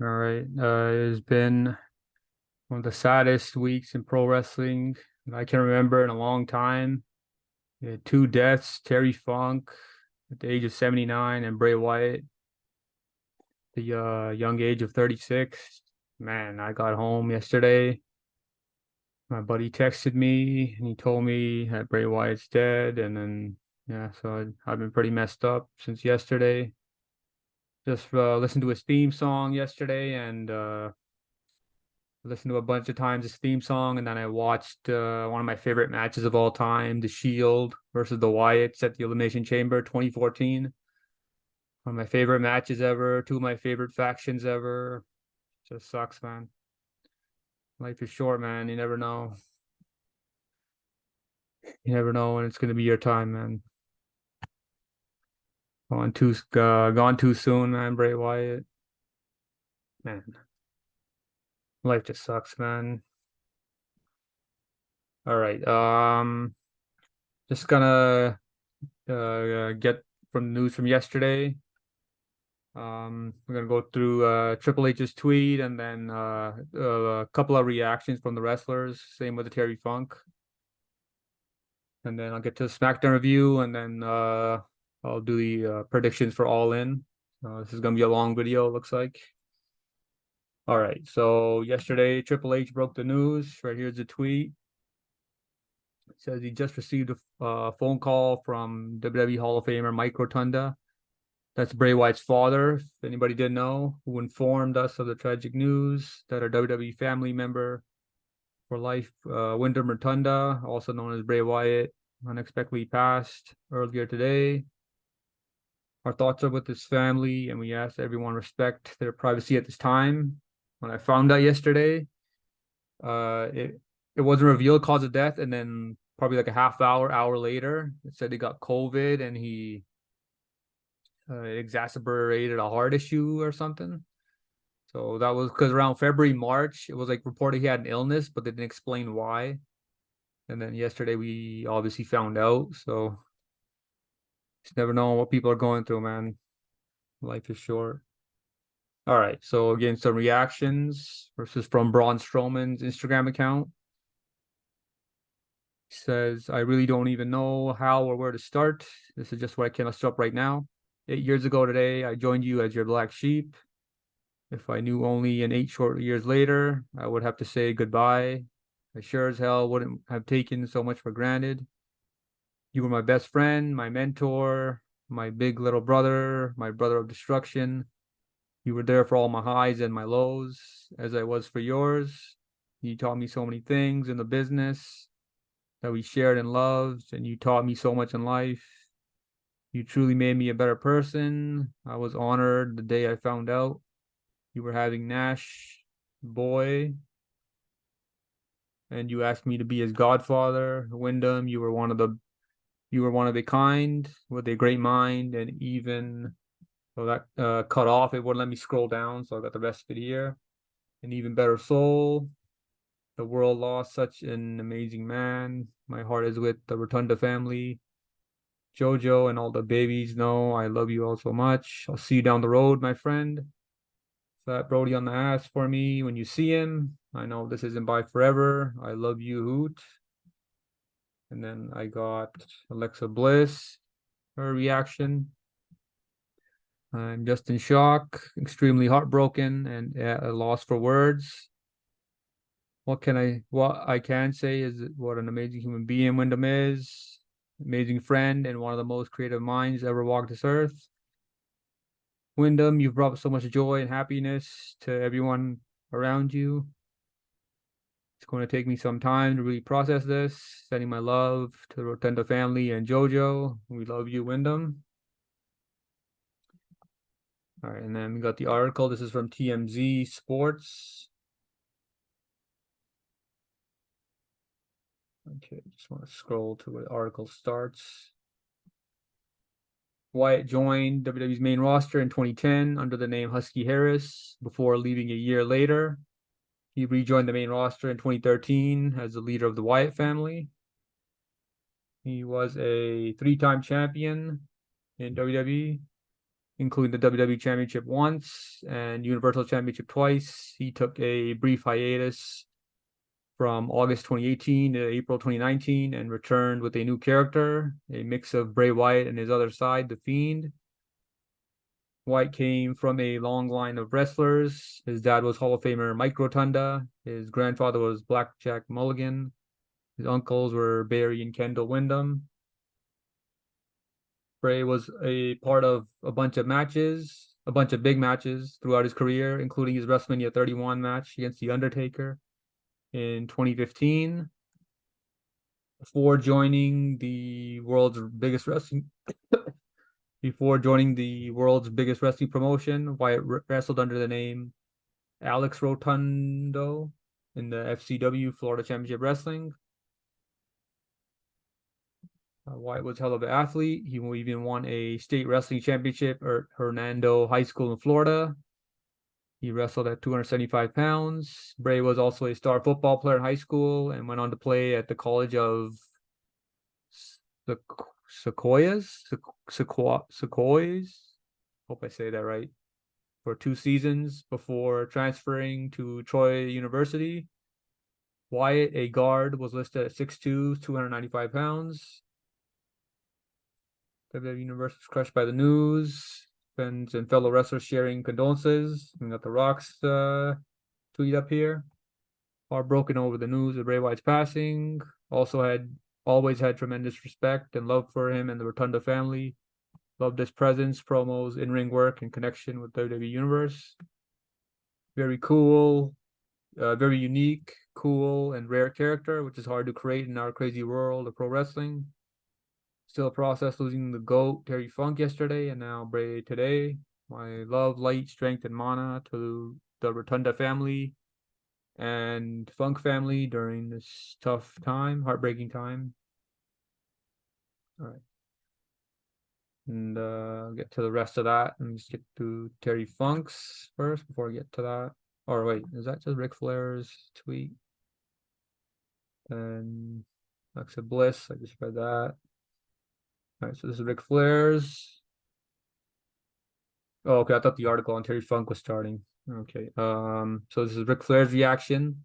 All right. It's been one of the saddest weeks in pro wrestling that I can remember in a long time. We had two deaths, Terry Funk at the age of 79 and Bray Wyatt, the young age of 36. Man, I got home yesterday. My buddy texted me and he told me that Bray Wyatt's dead. And then, yeah, so I've been pretty messed up since yesterday. Just listened to his theme song yesterday and listened to a bunch of times his theme song, and then I watched one of my favorite matches of all time, The Shield versus the Wyatts at the Elimination Chamber 2014. One of my favorite matches ever, two of my favorite factions ever. Just sucks, man. Life is short, man. You never know. You never know when it's gonna be your time, man. Gone too soon, man. Bray Wyatt, man. Life just sucks, man. All right. Just gonna get from the news from yesterday. We're gonna go through Triple H's tweet and then a couple of reactions from the wrestlers. Same with the Terry Funk, and then I'll get to the Smackdown review, and then I'll do the predictions for All In. This is gonna be a long video, it looks like. All right, so yesterday Triple H broke the news. Right here's the tweet. It says he just received a phone call from WWE Hall of Famer Mike Rotunda. That's Bray Wyatt's father, if anybody didn't know, who informed us of the tragic news that our WWE family member for life, Wyndham Rotunda, also known as Bray Wyatt, unexpectedly passed earlier today. Our thoughts are with his family, and we ask everyone respect their privacy at this time. When I found out yesterday, it wasn't revealed cause of death, and then probably like a hour later, it said he got COVID and he exacerbated a heart issue or something. So that was because around February, March, it was like reported he had an illness, but they didn't explain why. And then yesterday we obviously found out. So just never know what people are going through, man. Life is short. All right. So again, some reactions versus from Braun Strowman's Instagram account. He says, I really don't even know how or where to start. This is just what I can muster up right now. 8 years ago today, I joined you as your black sheep. If I knew only in 8 short years later, I would have to say goodbye. I sure as hell wouldn't have taken so much for granted. You were my best friend, my mentor, my big little brother, my brother of destruction. You were there for all my highs and my lows, as I was for yours. You taught me so many things in the business that we shared and loved, and you taught me so much in life. You truly made me a better person. I was honored the day I found out you were having Nash boy, and you asked me to be his godfather. Wyndham, you were one of a kind with a great mind, and even so that cut off, it wouldn't let me scroll down, so I got the rest of it here. An even better soul. The world lost such an amazing man. My heart is with the Rotunda family. Jojo and all the babies know I love you all so much. I'll see you down the road, my friend. Fat Brody on the ass for me when you see him. I know this isn't by forever. I love you, Hoot. And then I got Alexa Bliss, her reaction. I'm just in shock, extremely heartbroken, and at a loss for words. What I can say is what an amazing human being Wyndham is, amazing friend, and one of the most creative minds ever walked this earth. Wyndham, you've brought so much joy and happiness to everyone around you. It's going to take me some time to really process this. Sending my love to the Rotunda family and Jojo. We love you, Wyndham. All right, and then we got the article. This is from TMZ Sports. Okay, just want to scroll to where the article starts. Wyatt joined WWE's main roster in 2010 under the name Husky Harris before leaving a year later. He rejoined the main roster in 2013 as the leader of the Wyatt family. He was a three-time champion in WWE. including the WWE Championship once and Universal Championship twice. He took a brief hiatus from August 2018 to April 2019 and returned with a new character, a mix of Bray Wyatt and his other side, The Fiend. Wyatt came from a long line of wrestlers. His dad was Hall of Famer Mike Rotunda. His grandfather was Blackjack Mulligan. His uncles were Barry and Kendall Windham. Bray was a part of a bunch of big matches throughout his career, including his WrestleMania 31 match against The Undertaker in 2015. Before joining the world's biggest wrestling promotion, Wyatt wrestled under the name Alex Rotundo in the FCW Florida Championship Wrestling. Wyatt was a hell of an athlete. He even won a state wrestling championship at Hernando High School in Florida. He wrestled at 275 pounds. Bray was also a star football player in high school and went on to play at the College of Sequoias. Hope I say that right. For 2 seasons before transferring to Troy University. Wyatt, a guard, was listed at 6'2", 295 pounds. WWE Universe was crushed by the news. Fans and fellow wrestlers sharing condolences. We got the Rock's tweet up here. Heartbroken over the news of Bray Wyatt's passing. Always had tremendous respect and love for him and the Rotunda family. Loved his presence, promos, in-ring work, and connection with WWE Universe. Very cool, very unique, cool, and rare character, which is hard to create in our crazy world of pro wrestling. Still a process losing the GOAT, Terry Funk, yesterday, and now Bray today. My love, light, strength, and mana to the Rotunda family and Funk family during this tough time, heartbreaking time. All right. And get to the rest of that. Let me just get to Terry Funk's first before I get to that. Or wait, is that just Ric Flair's tweet? And Alexa Bliss, I just read that. All right, so this is Ric Flair's. Oh, okay, I thought the article on Terry Funk was starting. Okay, so this is Ric Flair's reaction.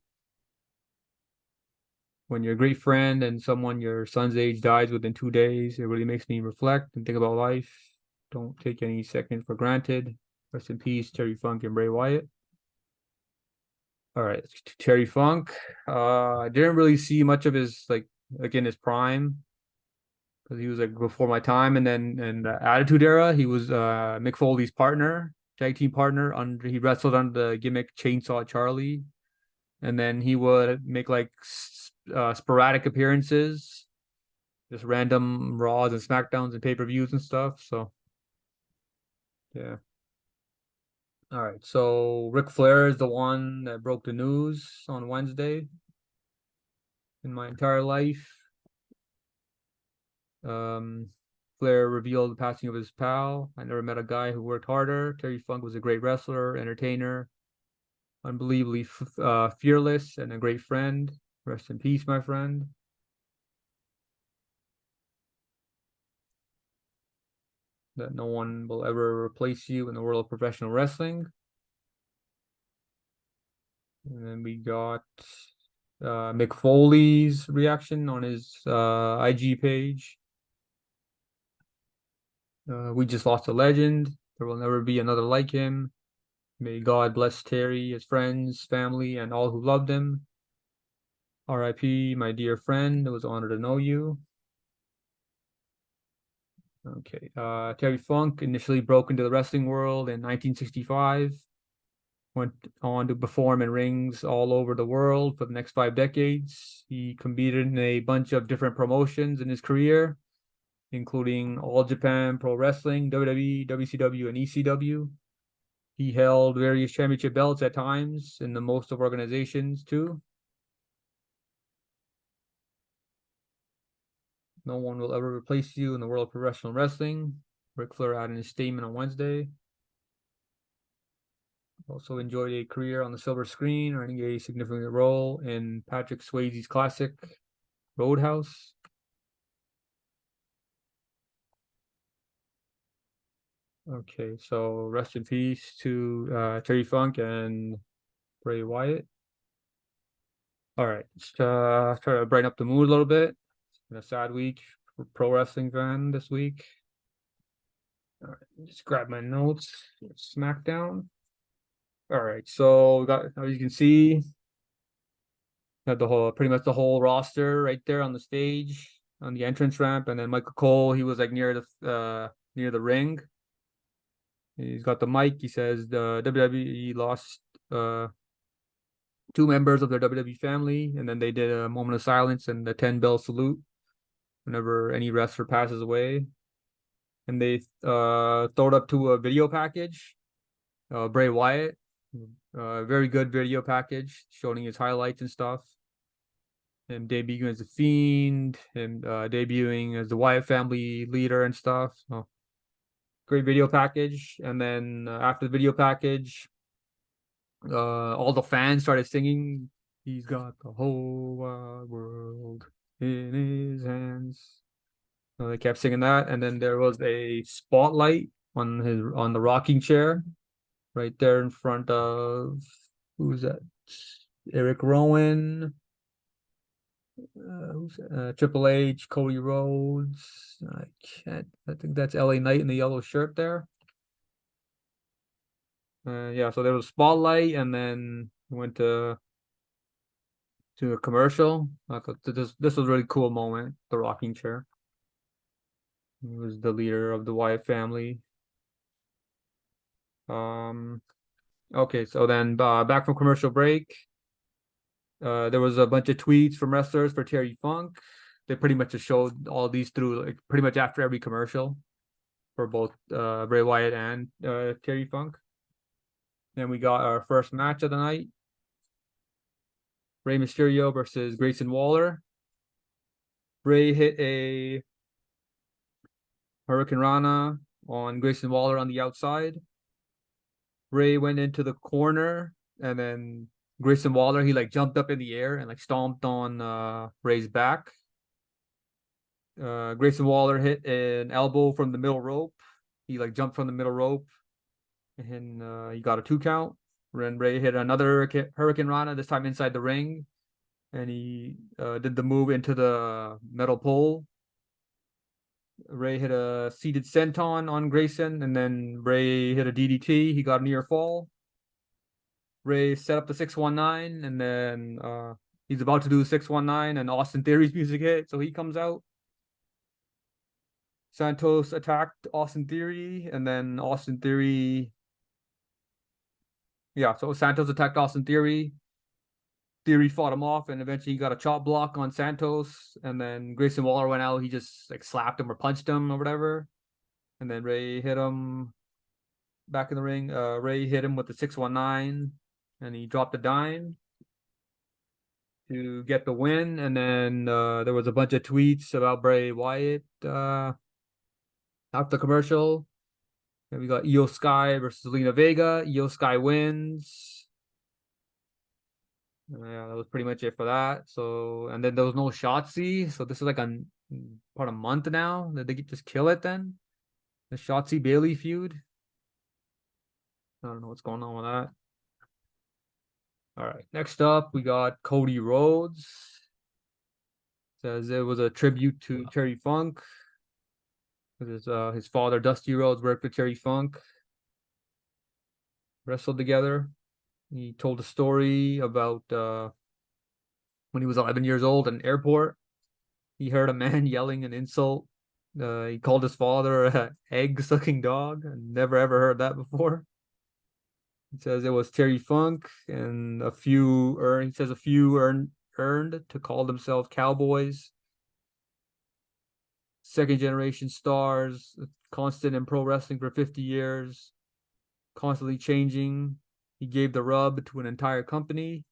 When your great friend and someone your son's age dies within 2 days, it really makes me reflect and think about life. Don't take any second for granted. Rest in peace, Terry Funk and Bray Wyatt. All right, Terry Funk. I didn't really see much of his like in his prime because he was like before my time, and then in the Attitude Era, he was Mick Foley's partner, tag team partner. He wrestled under the gimmick Chainsaw Charlie, and then he would make like sporadic appearances, just random Raws and Smackdowns and pay-per-views and stuff. So, yeah. All right, so Ric Flair is the one that broke the news on Wednesday in my entire life. Flair revealed the passing of his pal. I never met a guy who worked harder. Terry Funk was a great wrestler, entertainer, unbelievably fearless, and a great friend. Rest in peace, my friend. That no one will ever replace you in the world of professional wrestling. And then we got Mick Foley's reaction on his IG page. We just lost a legend. There will never be another like him. May God bless Terry, his friends, family, and all who loved him. R.I.P., my dear friend. It was an honor to know you. Okay. Terry Funk initially broke into the wrestling world in 1965. Went on to perform in rings all over the world for the next 5 decades. He competed in a bunch of different promotions in his career, including All Japan Pro Wrestling, WWE, WCW, and ECW. He held various championship belts at times in the most of organizations too. No one will ever replace you in the world of professional wrestling. Ric Flair added his statement on Wednesday. Also enjoyed a career on the silver screen, earning a significant role in Patrick Swayze's classic Roadhouse. Okay, so rest in peace to Terry Funk and Bray Wyatt. All right, let's try to brighten up the mood a little bit. It's been a sad week for pro wrestling fan this week. All right, just grab my notes. Smackdown. All right, so we got, as you can see, got the whole, pretty much the whole roster right there on the stage, on the entrance ramp, and then Michael Cole, he was like near the ring. He's got the mic. He says the WWE lost two members of their WWE family, and then they did a moment of silence and the 10-bell salute whenever any wrestler passes away. And they throw it up to a video package, Bray Wyatt, very good video package showing his highlights and stuff. Him debuting as a Fiend, him debuting as the Wyatt family leader and stuff. So, great video package. And then after the video package, all the fans started singing, "He's got the whole wide world in his hands." They kept singing that, and then there was a spotlight on the rocking chair, right there in front of, who's that? Eric Rowan, Triple H, Cody Rhodes. I think that's LA Knight in the yellow shirt there. Yeah, so there was a spotlight, and then went to a commercial. I thought this was a really cool moment. The rocking chair. He was the leader of the Wyatt family. Okay, so then back from commercial break. There was a bunch of tweets from wrestlers for Terry Funk. They pretty much just showed all these through like pretty much after every commercial for both Bray Wyatt and Terry Funk. Then we got our first match of the night. Rey Mysterio versus Grayson Waller. Bray hit a Hurricane Rana on Grayson Waller on the outside. Bray went into the corner, and then Grayson Waller, he like jumped up in the air and like stomped on Ray's back. Grayson Waller hit an elbow from the middle rope. He like jumped from the middle rope, and he got a 2 count. Then Ray hit another Hurricane Rana, this time inside the ring, and he did the move into the metal pole. Ray hit a seated senton on Grayson, and then Ray hit a DDT. He got a near fall. Ray set up the 619, and then he's about to do 619, and Austin Theory's music hit, so he comes out. Santos attacked Austin Theory, and then Austin Theory. Yeah, so Santos attacked Austin Theory. Theory fought him off, and eventually he got a chop block on Santos, and then Grayson Waller went out. He just like slapped him or punched him or whatever, and then Ray hit him back in the ring. Ray hit him with the 619, and he dropped a dime to get the win. And then there was a bunch of tweets about Bray Wyatt after the commercial. And we got Io Sky versus Lena Vega. Io Sky wins. Yeah, that was pretty much it for that. So, and then there was no Shotzi. So this is like about a month now. Did they just kill it then? The Shotzi Bailey feud. I don't know what's going on with that. All right, next up we got Cody Rhodes. Says it was a tribute to Terry Funk. His father Dusty Rhodes worked with Terry Funk. Wrestled together. He told a story about when he was 11 years old at an airport. He heard a man yelling an insult. He called his father an egg-sucking dog. I never ever heard that before. He says it was Terry Funk, and a few earned to call themselves cowboys. Second generation stars, constant in pro wrestling for 50 years, constantly changing. He gave the rub to an entire company,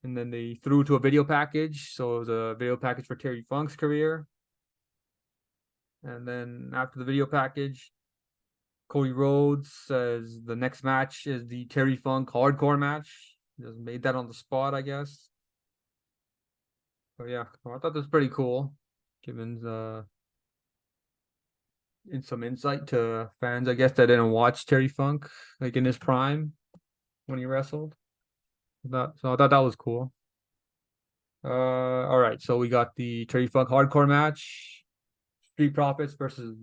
and then they threw to a video package. So it was a video package for Terry Funk's career. And then after the video package, Cody Rhodes says the next match is the Terry Funk hardcore match. He just made that on the spot, I guess. So yeah, I thought that was pretty cool, given some insight to fans, I guess, that didn't watch Terry Funk like in his prime when he wrestled. So I thought that was cool. All right, so we got the Terry Funk hardcore match, Street Profits versus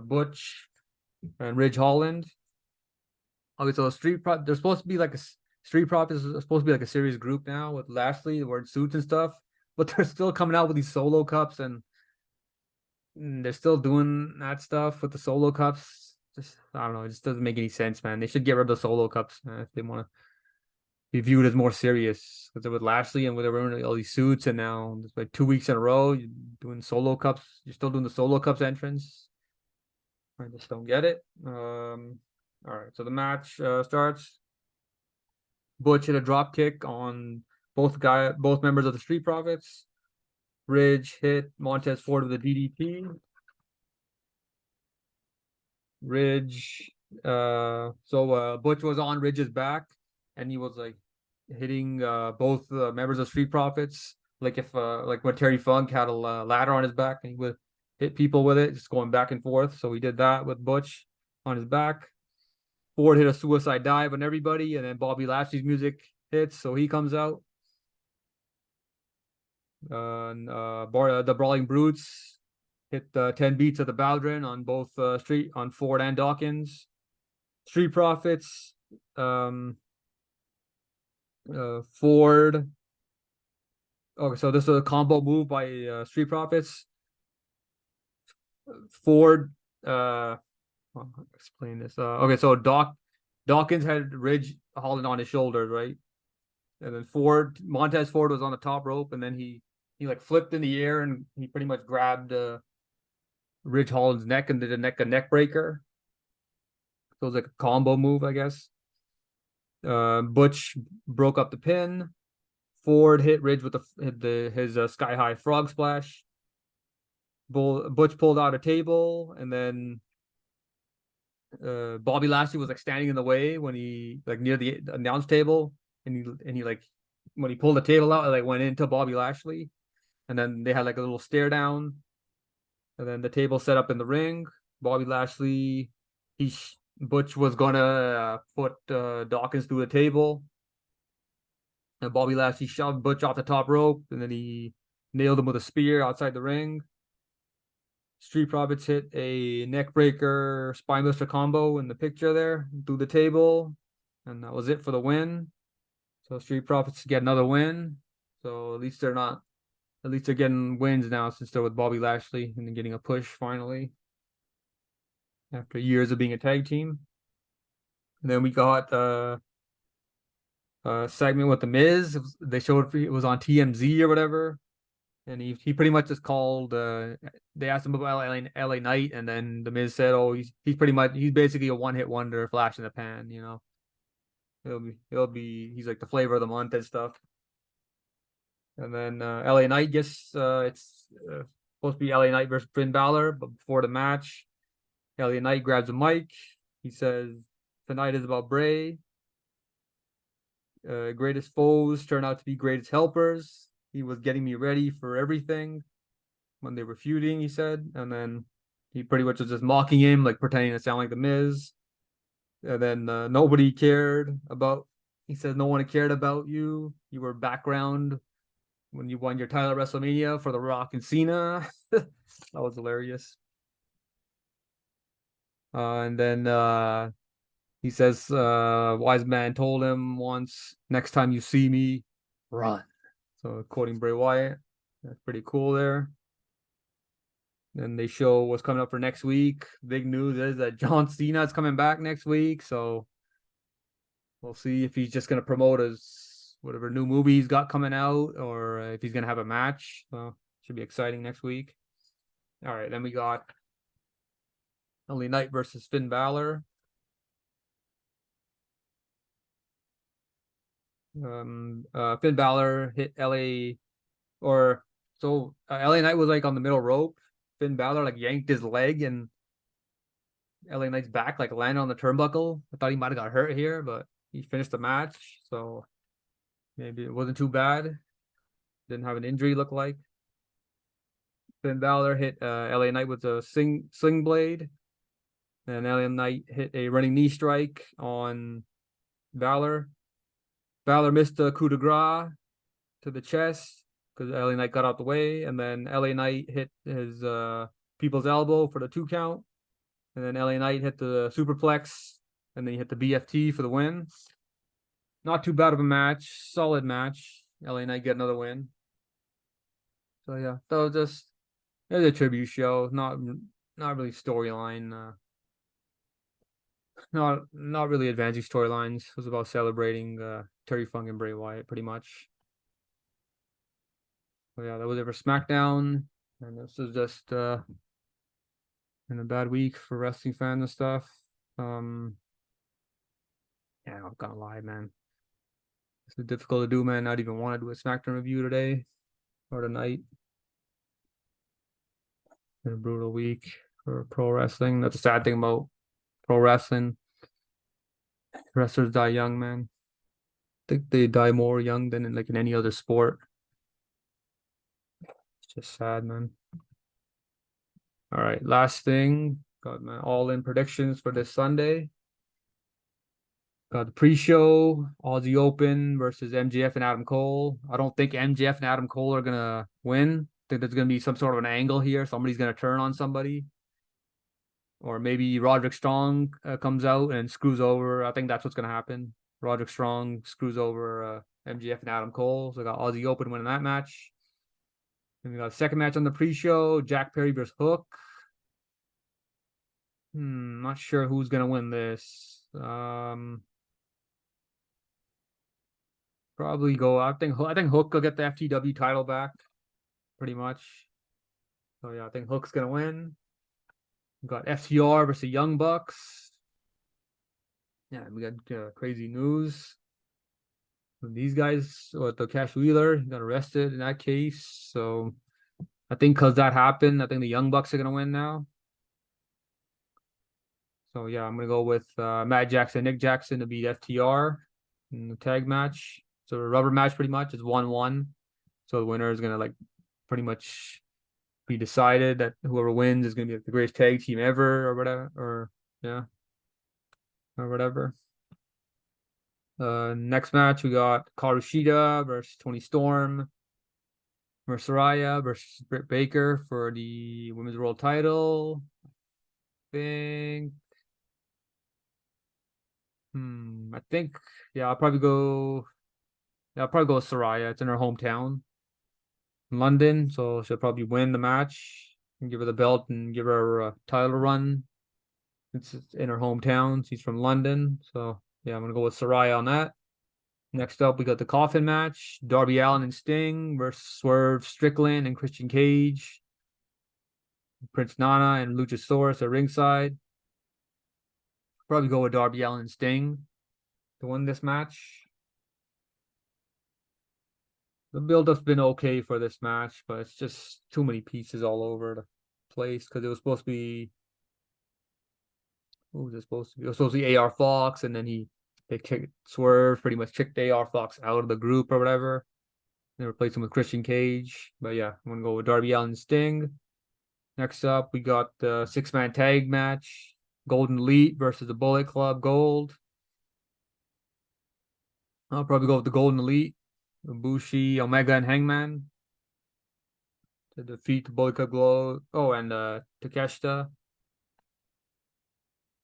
Butch and Ridge Holland. Okay, so they're supposed to be like Street Profits is supposed to be like a serious group now with Lashley wearing suits and stuff, but they're still coming out with these solo cups and they're still doing that stuff with the solo cups. Just I don't know, it just doesn't make any sense, man. They should get rid of the solo cups, man, if they want to be viewed as more serious. Because with Lashley and with wearing all these suits, and now it's like 2 weeks in a row you're doing solo cups. You're still doing the solo cups entrance. I just don't get it. All right, so the match starts. Butch hit a drop kick on both members of the Street Profits. Ridge hit Montez Ford with a DDT. Ridge, Butch was on Ridge's back, and he was like hitting both members of Street Profits, like if like when Terry Funk had a ladder on his back, and he would hit people with it, just going back and forth. So he did that with Butch on his back. Ford hit a suicide dive on everybody, and then Bobby Lashley's music hits, so he comes out. The Brawling Brutes hit 10 beats of the Baldwin on both on Ford and Dawkins. Street Profits, Ford. Okay, so this is a combo move by Street Profits. Ford, I'll explain this. Okay, so Dawkins had Ridge Holland on his shoulders, right? And then Montez Ford was on the top rope, and then he like flipped in the air, and he pretty much grabbed Ridge Holland's neck and did a neck breaker. So it was like a combo move, I guess. Butch broke up the pin. Ford hit Ridge with his sky high frog splash. Butch pulled out a table, and then Bobby Lashley was like standing in the way when he like near the announce table, and he like when he pulled the table out, it like went into Bobby Lashley, and then they had like a little stare down, and then the table set up in the ring. Bobby Lashley, Butch was gonna put Dawkins through the table, and Bobby Lashley shoved Butch off the top rope, and then he nailed him with a spear outside the ring. Street Profits hit a neckbreaker spinebuster combo in the picture there through the table, and that was it for the win. So Street Profits get another win. So at least they're getting wins now since they're with Bobby Lashley and getting a push finally after years of being a tag team. And then we got a segment with the Miz. They showed it was on TMZ or whatever. And he pretty much just called. They asked him about LA Knight, and then the Miz said, "Oh, he's basically a one-hit wonder, flash in the pan. You know, he's like the flavor of the month and stuff." And then LA Knight gets it's supposed to be LA Knight versus Finn Balor, but before the match, LA Knight grabs a mic. He says, "Tonight is about Bray. Greatest foes turn out to be greatest helpers. He was getting me ready for everything when they were feuding," he said. And then he pretty much was just mocking him, like pretending to sound like the Miz. And then nobody cared about, he says, "No one cared about you. You were background when you won your title at WrestleMania for The Rock and Cena." That was hilarious. And then he says, "Wise man told him once, next time you see me, run." So quoting Bray Wyatt. That's pretty cool there. Then they show what's coming up for next week. Big news is that John Cena is coming back next week. So we'll see if he's just going to promote his whatever new movie he's got coming out, or if he's going to have a match. So should be exciting next week. All right, then we got LA Knight versus Finn Balor. Finn Balor hit LA Knight was like on the middle rope. Finn Balor like yanked his leg, and LA Knight's back like landed on the turnbuckle. I thought he might have got hurt here, but he finished the match, so maybe it wasn't too bad. Didn't have an injury, look like. Finn Balor hit LA Knight with a sling blade. And LA Knight hit a running knee strike on Balor. Balor missed a coup de grace to the chest because LA Knight got out the way. And then LA Knight hit his people's elbow for the 2 count. And then LA Knight hit the superplex. And then he hit the BFT for the win. Not too bad of a match. Solid match. LA Knight get another win. So yeah, that was just it was a tribute show. Not really storyline. Not really advancing storylines. It was about celebrating Terry Funk and Bray Wyatt pretty much. So yeah, that was it for SmackDown. And this is just in a bad week for wrestling fans and stuff. Yeah, I'm not gonna lie, man. It's difficult to do, man. Not even want to do a SmackDown review today or tonight. Been a brutal week for pro wrestling. That's a sad thing about pro wrestling. Wrestlers die young, man. I think they die more young than in any other sport. It's just sad, man. All right, last thing. Got my all-in predictions for this Sunday. Got the pre-show, Aussie Open versus MJF and Adam Cole. I don't think MJF and Adam Cole are gonna win. I think there's gonna be some sort of an angle here. Somebody's gonna turn on somebody. Or maybe Roderick Strong comes out and screws over. I think that's what's gonna happen. Roderick Strong screws over MJF and Adam Cole. So I got Aussie Open winning that match. And we got a second match on the pre-show, Jack Perry versus Hook. Not sure who's gonna win this. Probably go. I think Hook will get the FTW title back, pretty much. So yeah, I think Hook's gonna win. We got FTR versus Young Bucks. Yeah, we got crazy news. These guys, the Cash Wheeler got arrested in that case. So I think because that happened, I think the Young Bucks are gonna win now. So yeah, I'm gonna go with Matt Jackson, Nick Jackson to beat FTR in the tag match. So a rubber match pretty much. It's 1-1. So the winner is gonna pretty much be decided that whoever wins is gonna be the greatest tag team ever or whatever. Or whatever. Next match we got Karushida versus Tony Storm. Merceraya versus Britt Baker for the women's world title. I think yeah, I'll probably go with Saraya. It's in her hometown, London, so she'll probably win the match and give her the belt and give her a title run. It's in her hometown. She's from London, so yeah, I'm gonna go with Saraya on that. Next up, we got the coffin match: Darby Allin and Sting versus Swerve Strickland and Christian Cage. Prince Nana and Luchasaurus at ringside. Probably go with Darby Allin and Sting to win this match. The build-up's been okay for this match, but it's just too many pieces all over the place because it was supposed to be. Who was it supposed to be? It was supposed to be AR Fox, and then they kicked Swerve, pretty much kicked AR Fox out of the group or whatever. They replaced him with Christian Cage. But yeah, I'm gonna go with Darby Allin and Sting. Next up, we got the 6-man tag match: Golden Elite versus the Bullet Club Gold. I'll probably go with the Golden Elite, Ibushi, Omega, and Hangman to defeat the Bullet Club Gold. Oh, and Takeshita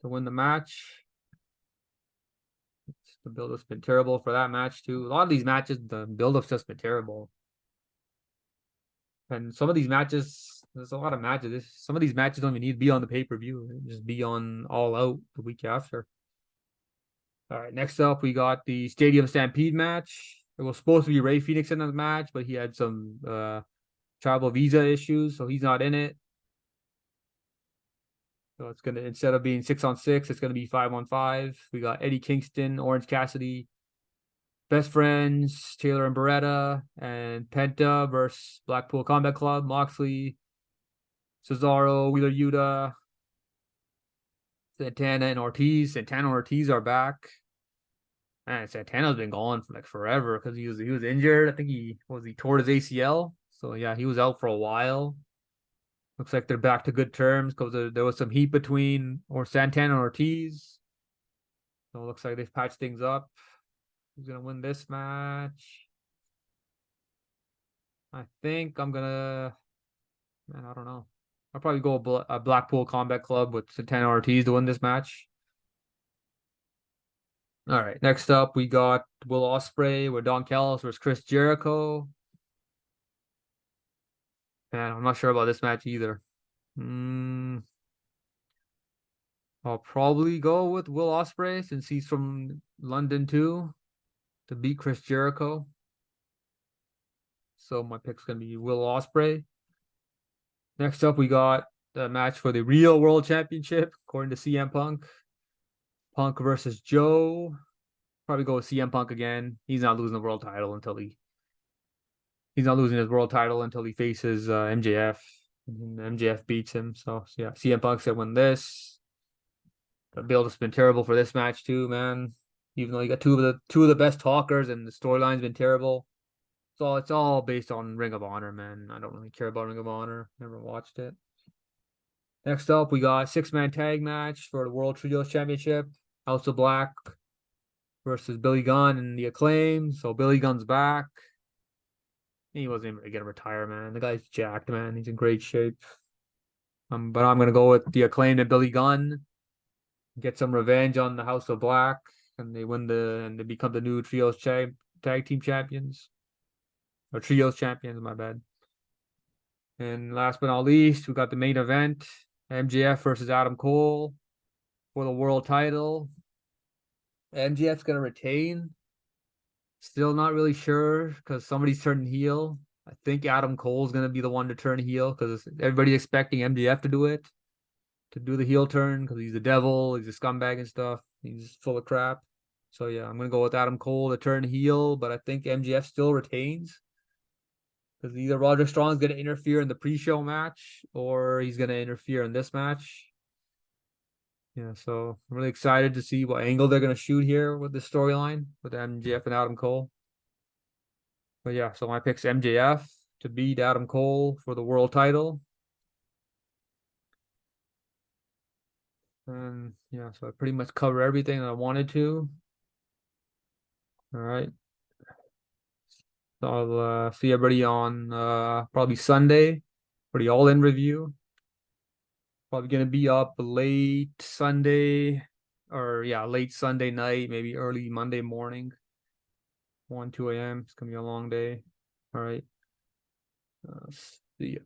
to win the match. The build-up's been terrible for that match too. A lot of these matches, the build-up's just been terrible. And some of these matches, there's a lot of matches. Some of these matches don't even need to be on the pay-per-view. Just be on All Out the week after. All right, next up, we got the Stadium Stampede match. It was supposed to be Rey Fenix in the match, but he had some travel visa issues, so he's not in it. So it's gonna, instead of being 6-on-6, it's gonna be 5-on-5. We got Eddie Kingston, Orange Cassidy, Best Friends, Taylor and Beretta, and Penta versus Blackpool Combat Club, Moxley, Cesaro, Wheeler Yuta, Santana, and Ortiz. Santana and Ortiz are back. Man, Santana's been gone for forever because he was injured. I think he tore his ACL. So yeah, he was out for a while. Looks like they're back to good terms because there was some heat between Santana and Ortiz. So it looks like they've patched things up. Who's gonna win this match? I think I'm gonna. Man, I don't know. I'll probably go a Blackpool Combat Club with Santana Ortiz to win this match. All right, next up we got Will Ospreay with Don Callis versus Chris Jericho. Man, I'm not sure about this match either. I'll probably go with Will Ospreay since he's from London too to beat Chris Jericho. So my pick's gonna be Will Ospreay. Next up, we got the match for the Real World Championship, according to CM Punk. Punk versus Joe. Probably go with CM Punk again. He's not losing the world title until he's not losing his world title until he faces MJF. And MJF beats him. So yeah, CM Punk's gonna win this. The build has been terrible for this match too, man. Even though you got two of the best talkers and the storyline's been terrible. So it's all based on Ring of Honor, man. I don't really care about Ring of Honor. Never watched it. Next up, we got 6-man tag match for the World Trios Championship. House of Black versus Billy Gunn and the Acclaim. So Billy Gunn's back. He wasn't even gonna retire, man. The guy's jacked, man. He's in great shape. But I'm gonna go with the Acclaim and Billy Gunn. Get some revenge on the House of Black, and they become the new Trios tag team champions. Or Trios champions, my bad. And last but not least, we got the main event. MJF versus Adam Cole for the world title. MJF's gonna retain. Still not really sure because somebody's turning heel. I think Adam Cole's gonna be the one to turn heel because everybody's expecting MJF to do it, to do the heel turn because he's the devil, he's a scumbag and stuff. He's full of crap. So yeah, I'm gonna go with Adam Cole to turn heel, but I think MJF still retains. Because either Roderick Strong's gonna interfere in the pre-show match or he's gonna interfere in this match. Yeah, so I'm really excited to see what angle they're gonna shoot here with this storyline with MJF and Adam Cole. But yeah, so my pick's MJF to beat Adam Cole for the world title. And yeah, so I pretty much cover everything I wanted to. All right. So I'll see everybody on probably Sunday for the All In review. Probably gonna be up late Sunday, or yeah, late Sunday night, maybe early Monday morning, 1, 2 a.m. It's gonna be a long day. All right. See ya.